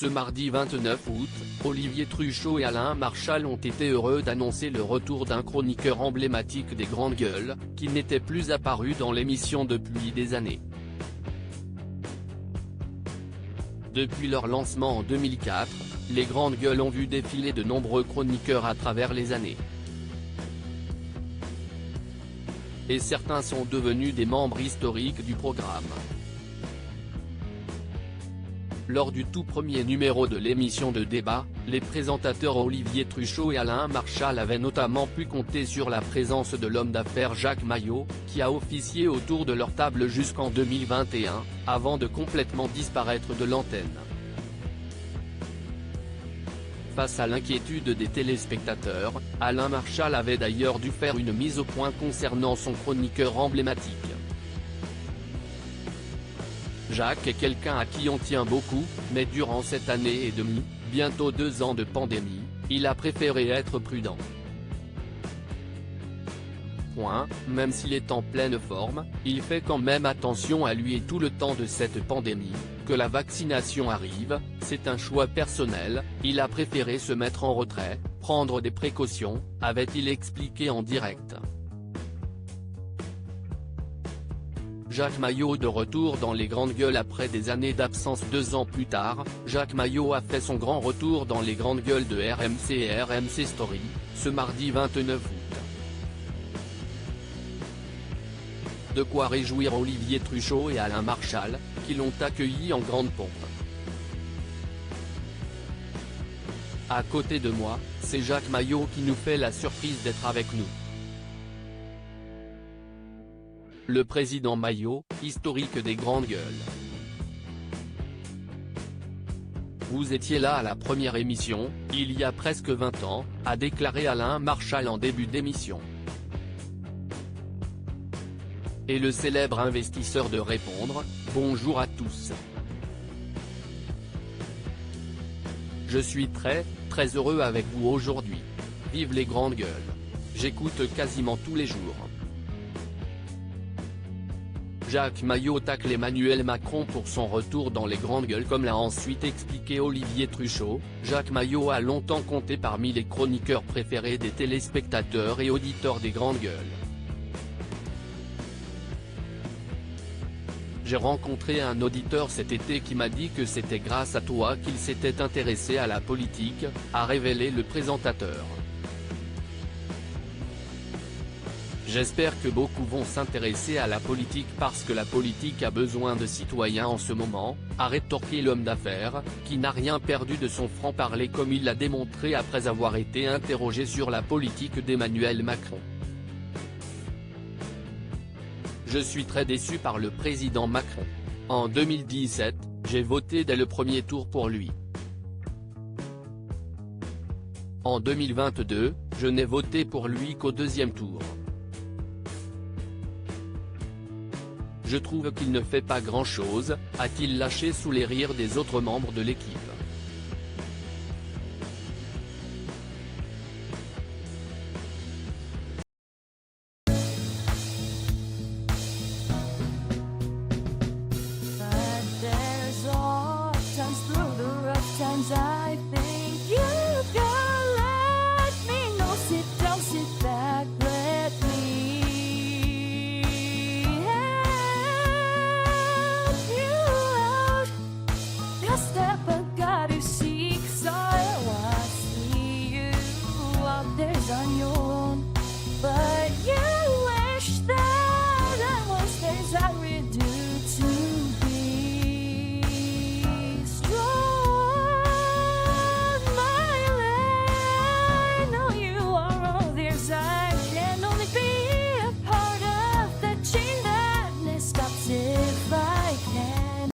Ce mardi 29 août, Olivier Truchot et Alain Marchal ont été heureux d'annoncer le retour d'un chroniqueur emblématique des grandes gueules, qui n'était plus apparu dans l'émission depuis des années. Depuis leur lancement en 2004, les grandes gueules ont vu défiler de nombreux chroniqueurs à travers les années. Et certains sont devenus des membres historiques du programme. Lors du tout premier numéro de l'émission de débat, les présentateurs Olivier Truchot et Alain Marchal avaient notamment pu compter sur la présence de l'homme d'affaires Jacques Maillot, qui a officié autour de leur table jusqu'en 2021, avant de complètement disparaître de l'antenne. Face à l'inquiétude des téléspectateurs, Alain Marchal avait d'ailleurs dû faire une mise au point concernant son chroniqueur emblématique. Jacques est quelqu'un à qui on tient beaucoup, mais durant cette année et demie, bientôt 2 ans de pandémie, il a préféré être prudent. Même s'il est en pleine forme, il fait quand même attention à lui et tout le temps de cette pandémie, que la vaccination arrive, c'est un choix personnel, il a préféré se mettre en retrait, prendre des précautions, avait-il expliqué en direct. Jacques Maillot de retour dans les grandes gueules après des années d'absence. 2 ans plus tard, Jacques Maillot a fait son grand retour dans les grandes gueules de RMC et RMC Story, ce mardi 29 août. De quoi réjouir Olivier Truchot et Alain Marchal, qui l'ont accueilli en grande pompe. À côté de moi, c'est Jacques Maillot qui nous fait la surprise d'être avec nous. Le président Maillot, historique des grandes gueules. Vous étiez là à la première émission, il y a presque 20 ans, a déclaré Alain Marchal en début d'émission. Et le célèbre investisseur de répondre, « Bonjour à tous. Je suis très heureux avec vous aujourd'hui. Vive les grandes gueules. J'écoute quasiment tous les jours. » Jacques Maillot tacle Emmanuel Macron pour son retour dans les grandes gueules. Comme l'a ensuite expliqué Olivier Truchot, Jacques Maillot a longtemps compté parmi les chroniqueurs préférés des téléspectateurs et auditeurs des grandes gueules. J'ai rencontré un auditeur cet été qui m'a dit que c'était grâce à toi qu'il s'était intéressé à la politique, a révélé le présentateur. J'espère que beaucoup vont s'intéresser à la politique parce que la politique a besoin de citoyens en ce moment, a rétorqué l'homme d'affaires, qui n'a rien perdu de son franc-parler comme il l'a démontré après avoir été interrogé sur la politique d'Emmanuel Macron. Je suis très déçu par le président Macron. En 2017, j'ai voté dès le premier tour pour lui. En 2022, je n'ai voté pour lui qu'au 2e tour. Je trouve qu'il ne fait pas grand-chose, a-t-il lâché sous les rires des autres membres de l'équipe.